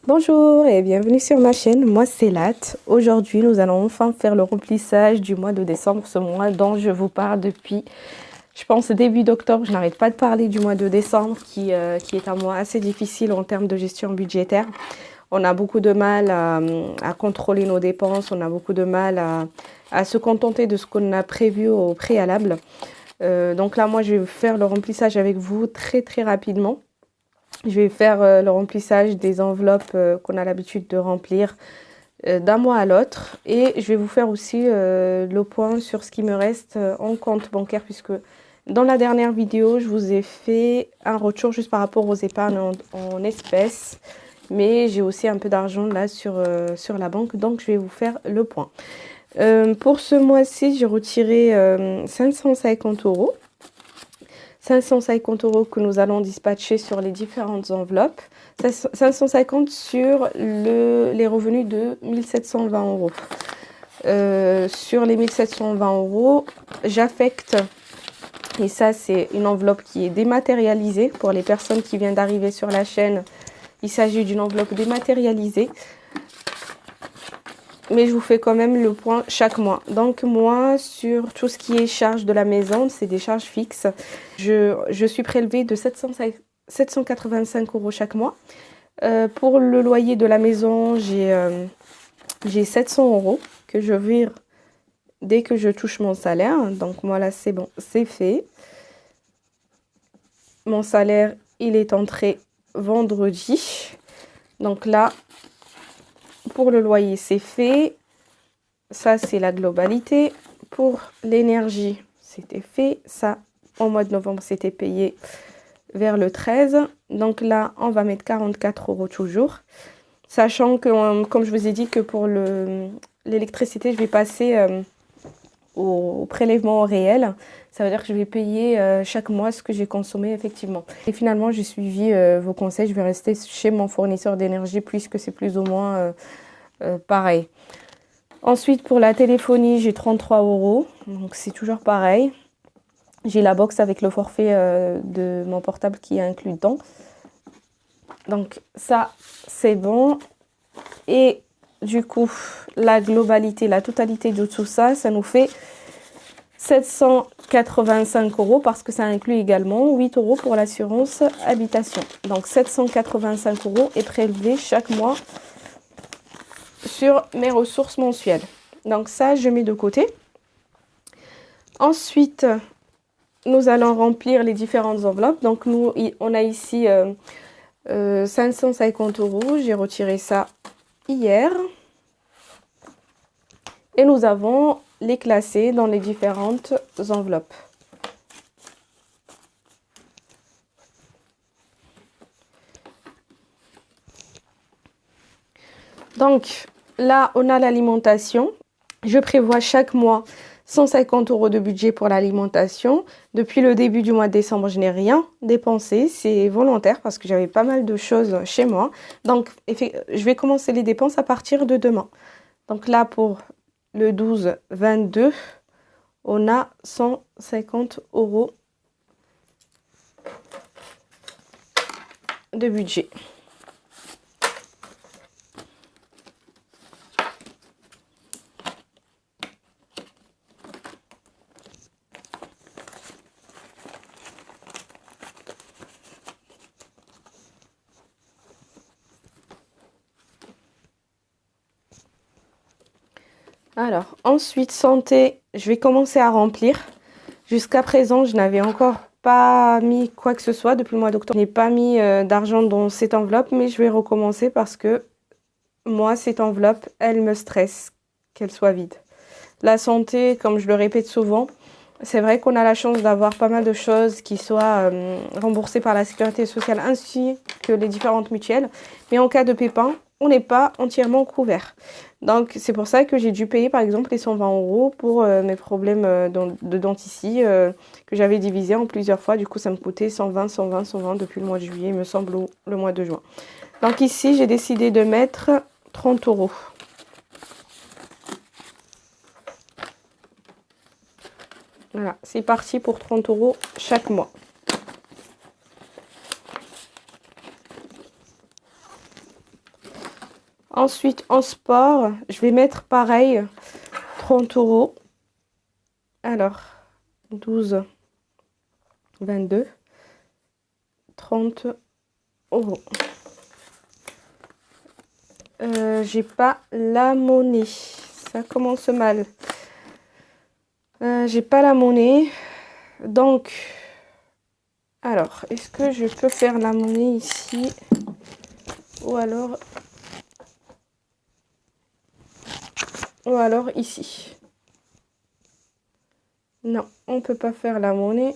Bonjour et bienvenue sur ma chaîne, moi c'est Lat. Aujourd'hui nous allons enfin faire le remplissage du mois de décembre, ce mois dont je vous parle depuis, je pense début d'octobre. Je n'arrête pas de parler du mois de décembre qui est un mois assez difficile en termes de gestion budgétaire. On a beaucoup de mal à contrôler nos dépenses, on a beaucoup de mal à se contenter de ce qu'on a prévu au préalable. Donc là moi je vais faire le remplissage avec vous très rapidement. Je vais faire le remplissage des enveloppes qu'on a l'habitude de remplir d'un mois à l'autre. Et je vais vous faire aussi le point sur ce qui me reste en compte bancaire, puisque dans la dernière vidéo, je vous ai fait un retour juste par rapport aux épargnes en espèces. Mais j'ai aussi un peu d'argent là sur la banque, donc je vais vous faire le point. Pour ce mois-ci, j'ai retiré 550 €. 550 € que nous allons dispatcher sur les différentes enveloppes. 550 sur les revenus de 1720 €. Sur les 1720 €, j'affecte, et ça c'est une enveloppe qui est dématérialisée pour les personnes qui viennent d'arriver sur la chaîne. Il s'agit d'une enveloppe dématérialisée. Mais je vous fais quand même le point chaque mois. Donc moi, sur tout ce qui est charges de la maison, c'est des charges fixes. Je suis prélevée de 785 € chaque mois. Pour le loyer de la maison, j'ai 700 € que je vire dès que je touche mon salaire. Donc moi là, c'est bon, c'est fait. Mon salaire, il est entré vendredi. Donc là, pour le loyer, c'est fait. Ça, c'est la globalité. Pour l'énergie, c'était fait. Ça, au mois de novembre, c'était payé vers le 13. Donc là, on va mettre 44 € toujours. Sachant que, comme je vous ai dit, que pour l'électricité, je vais passer au prélèvement réel. Ça veut dire que je vais payer chaque mois ce que j'ai consommé effectivement. Et finalement, j'ai suivi vos conseils. Je vais rester chez mon fournisseur d'énergie puisque c'est plus ou moins pareil. Ensuite, pour la téléphonie, j'ai 33 €. Donc, c'est toujours pareil. J'ai la box avec le forfait de mon portable qui est inclus dedans. Donc, ça, c'est bon. Et du coup, la globalité, la totalité de tout ça, ça nous fait 785 € parce que ça inclut également 8 € pour l'assurance habitation. Donc, 785 € est prélevé chaque mois sur mes ressources mensuelles. Donc ça, je mets de côté. Ensuite, nous allons remplir les différentes enveloppes. Donc nous, on a ici 550 €. J'ai retiré ça hier. Et nous avons les classés dans les différentes enveloppes. Donc là, on a l'alimentation. Je prévois chaque mois 150 € de budget pour l'alimentation. Depuis le début du mois de décembre, je n'ai rien dépensé. C'est volontaire parce que j'avais pas mal de choses chez moi. Donc, je vais commencer les dépenses à partir de demain. Donc là, pour le 12-22, on a 150 € de budget. Alors, ensuite, santé, je vais commencer à remplir. Jusqu'à présent, je n'avais encore pas mis quoi que ce soit depuis le mois d'octobre. Je n'ai pas mis d'argent dans cette enveloppe, mais je vais recommencer parce que moi, cette enveloppe, elle me stresse qu'elle soit vide. La santé, comme je le répète souvent, c'est vrai qu'on a la chance d'avoir pas mal de choses qui soient remboursées par la sécurité sociale ainsi que les différentes mutuelles. Mais en cas de pépin, on n'est pas entièrement couvert. Donc, c'est pour ça que j'ai dû payer, par exemple, les 120 € pour mes problèmes de dentitie que j'avais divisé en plusieurs fois. Du coup, ça me coûtait 120, 120, 120 depuis le mois de juillet, il me semble, ou le mois de juin. Donc ici, j'ai décidé de mettre 30 €. Voilà, c'est parti pour 30 € chaque mois. Ensuite, en sport, je vais mettre pareil, 30 euros. Alors, 12, 22, 30 euros. J'ai pas la monnaie. Ça commence mal. J'ai pas la monnaie. Donc, alors, est-ce que je peux faire la monnaie ici? Ou alors ici. Non, on ne peut pas faire la monnaie.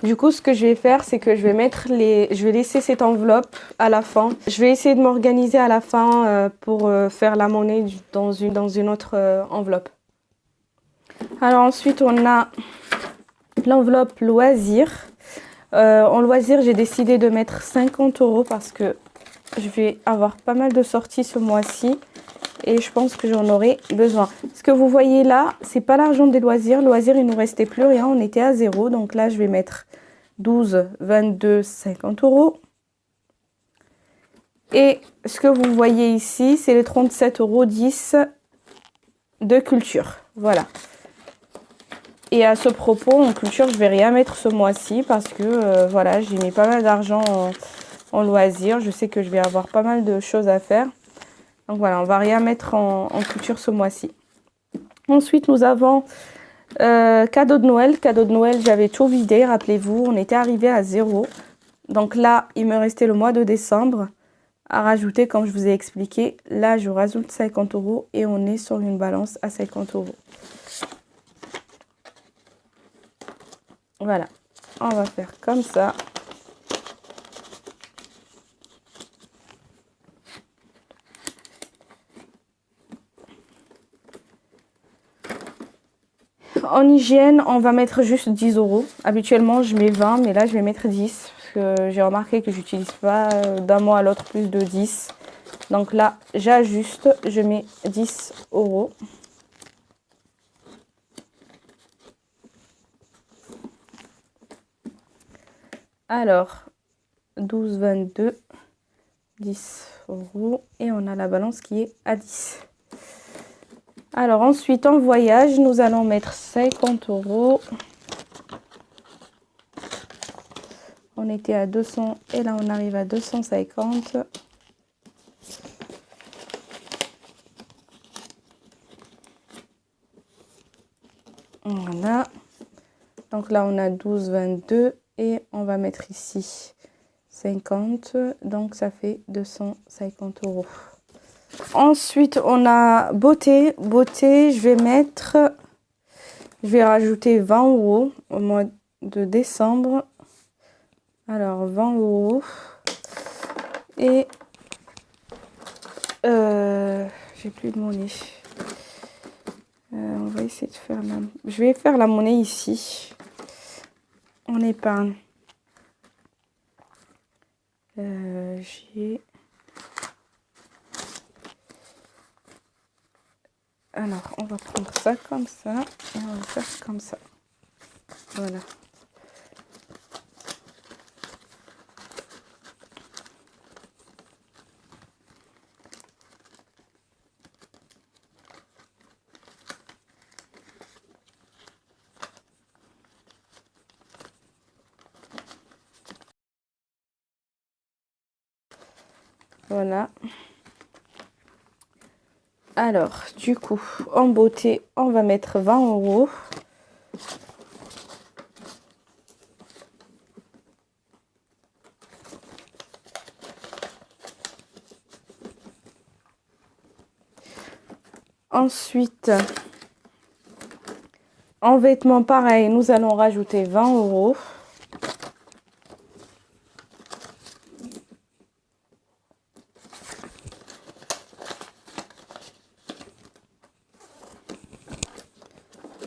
Du coup, ce que je vais faire, c'est que je vais laisser cette enveloppe à la fin. Je vais essayer de m'organiser à la fin pour faire la monnaie dans une autre enveloppe. Alors ensuite, on a l'enveloppe loisir. En loisir, j'ai décidé de mettre 50 euros parce que je vais avoir pas mal de sorties ce mois-ci et je pense que j'en aurai besoin. Ce que vous voyez là, c'est pas l'argent des loisirs. Loisirs, il nous restait plus rien, on était à 0. Donc là, je vais mettre 12, 22, 50 euros. Et ce que vous voyez ici, c'est les 37,10 euros de culture. Voilà. Et à ce propos, en culture, je vais rien mettre ce mois-ci parce que voilà, j'ai mis pas mal d'argent en loisirs. Je sais que je vais avoir pas mal de choses à faire. Donc voilà, on va rien mettre en culture ce mois-ci. Ensuite, nous avons cadeau de Noël. Cadeau de Noël, j'avais tout vidé, rappelez-vous. On était arrivé à 0. Donc là, il me restait le mois de décembre à rajouter, comme je vous ai expliqué. Là, je rajoute 50 euros et on est sur une balance à 50 euros. Voilà, on va faire comme ça. En hygiène, on va mettre juste 10 euros. Habituellement, je mets 20, mais là, je vais mettre 10. Parce que j'ai remarqué que j'utilise pas d'un mois à l'autre plus de 10. Donc là, j'ajuste, je mets 10 euros. Alors, 12, 22, 10 euros. Et on a la balance qui est à 10. Alors ensuite, en voyage, nous allons mettre 50 euros. On était à 200 et là, on arrive à 250. Voilà. Donc là, on a 12, 22 et on va mettre ici 50. Donc, ça fait 250 euros. Ensuite, on a beauté. Beauté, je vais rajouter 20 euros au mois de décembre. Alors, 20 euros. Et j'ai plus de monnaie. On va essayer de faire la... Je vais faire la monnaie ici. En épargne. J'ai... Alors, on va prendre ça comme ça. Et on va faire comme ça. Voilà. Voilà. Alors, du coup, en beauté, on va mettre 20 euros. Ensuite, en vêtements, pareil, nous allons rajouter 20 euros.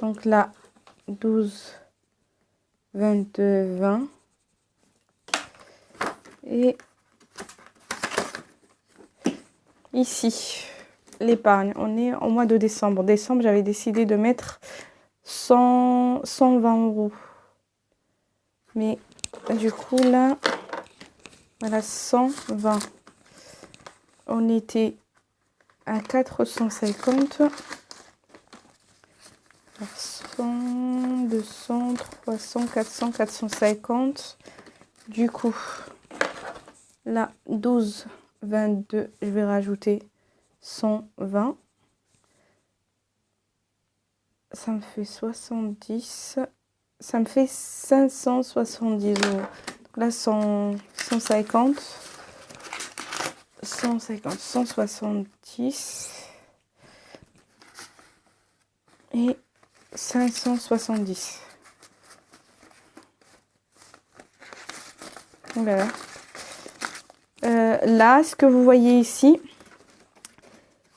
Donc là, 12, 22, 20. Et ici, l'épargne. On est au mois de décembre. Décembre, j'avais décidé de mettre 120 euros. Mais Du coup, là, voilà, 120. On était à 450. 100, 200, 300, 400, 450. Du coup, là, 12, 22, je vais rajouter 120. Ça me fait 70. Ça me fait 570 euros. Donc là, 150. 150, 170. Et 570. Voilà. Là, ce que vous voyez ici,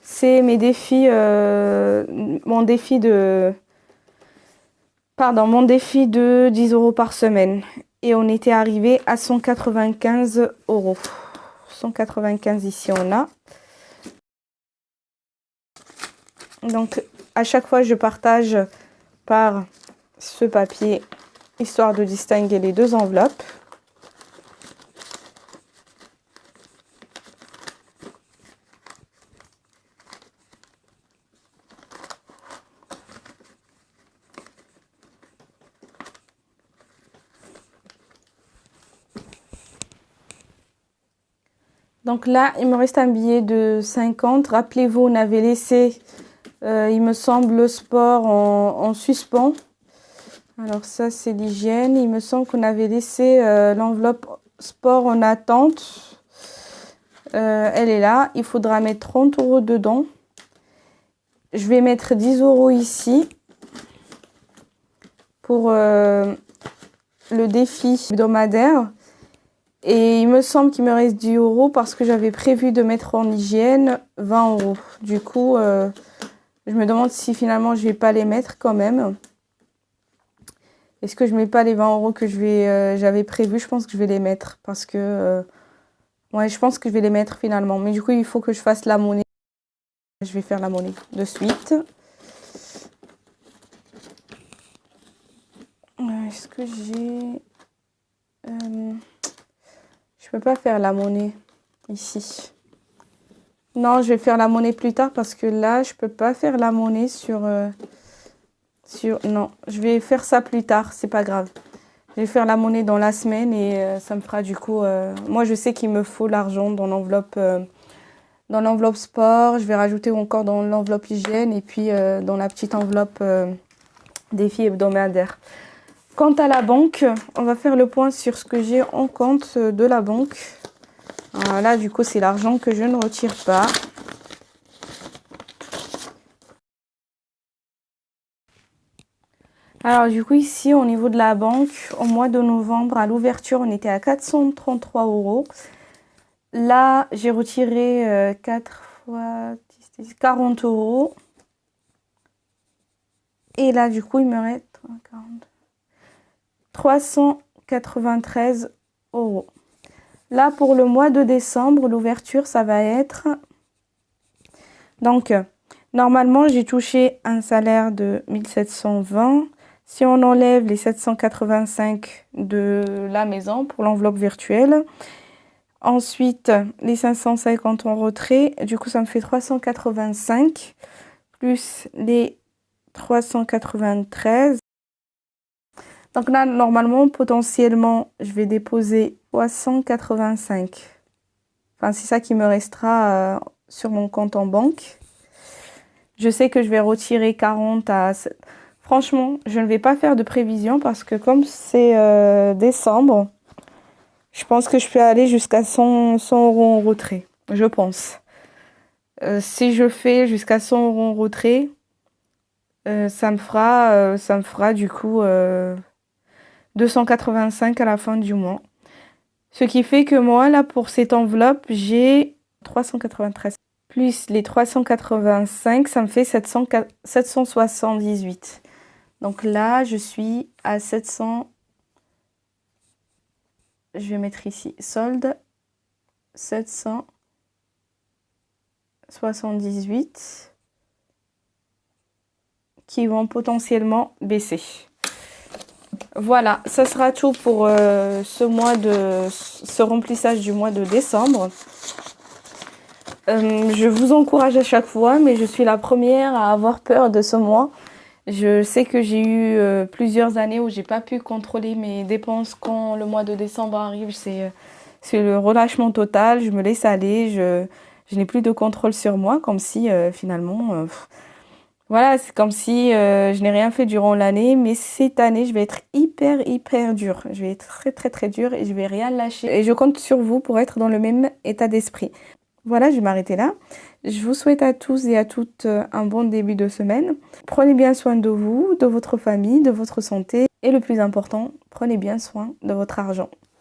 c'est mes défis, mon défi de 10 euros par semaine. Et on était arrivé à 195 euros. 195 ici, on a. Donc, à chaque fois, je partage par ce papier, histoire de distinguer les deux enveloppes. Donc là, il me reste un billet de 50. Rappelez-vous, on avait laissé, il me semble, le sport en suspens. Alors ça, c'est l'hygiène. Il me semble qu'on avait laissé l'enveloppe sport en attente. Elle est là. Il faudra mettre 30 euros dedans. Je vais mettre 10 euros ici pour le défi hebdomadaire. Et il me semble qu'il me reste 10 euros parce que j'avais prévu de mettre en hygiène 20 euros. Du coup, je me demande si finalement je vais pas les mettre quand même. Est-ce que je mets pas les 20 euros que j'avais prévu? Je pense que je vais les mettre parce que... ouais, je pense que je vais les mettre finalement. Mais du coup, il faut que je fasse la monnaie. Je vais faire la monnaie de suite. Est-ce que j'ai... je peux pas faire la monnaie ici. Non, je vais faire la monnaie plus tard parce que là, je peux pas faire la monnaie sur... Non, je vais faire ça plus tard, c'est pas grave. Je vais faire la monnaie dans la semaine et ça me fera du coup... moi, je sais qu'il me faut l'argent dans l'enveloppe sport. Je vais rajouter encore dans l'enveloppe hygiène et puis dans la petite enveloppe défi hebdomadaire. Quant à la banque, on va faire le point sur ce que j'ai en compte de la banque. Là, du coup, c'est l'argent que je ne retire pas. Alors, du coup, ici, au niveau de la banque, au mois de novembre, à l'ouverture, on était à 433 euros. Là, j'ai retiré 4 fois 10, 40 euros. Et là, du coup, il me reste 393 euros. Là, pour le mois de décembre, l'ouverture, ça va être... Donc, normalement, j'ai touché un salaire de 1720. Si on enlève les 785 de la maison pour l'enveloppe virtuelle, ensuite les 550 en retrait, du coup, ça me fait 385 plus les 393. Donc là, normalement, potentiellement, je vais déposer 385. Enfin, c'est ça qui me restera sur mon compte en banque. Je sais que je vais retirer 40 à... Franchement, je ne vais pas faire de prévision parce que comme c'est décembre, je pense que je peux aller jusqu'à 100 euros en retrait. Je pense. Si je fais jusqu'à 100 euros en retrait, ça me fera du coup 285 à la fin du mois. Ce qui fait que moi, là, pour cette enveloppe, j'ai 393. Plus les 385, ça me fait 778. Donc là, je suis à 700. Je vais mettre ici solde 778 qui vont potentiellement baisser. Voilà, ça sera tout pour ce remplissage du mois de décembre. Je vous encourage à chaque fois, mais je suis la première à avoir peur de ce mois. Je sais que j'ai eu plusieurs années où j'ai pas pu contrôler mes dépenses quand le mois de décembre arrive. C'est le relâchement total, je me laisse aller, je n'ai plus de contrôle sur moi, comme si finalement, voilà, c'est comme si je n'ai rien fait durant l'année. Mais cette année, je vais être hyper dure. Je vais être très dure et je vais rien lâcher. Et je compte sur vous pour être dans le même état d'esprit. Voilà, je vais m'arrêter là. Je vous souhaite à tous et à toutes un bon début de semaine. Prenez bien soin de vous, de votre famille, de votre santé. Et le plus important, prenez bien soin de votre argent.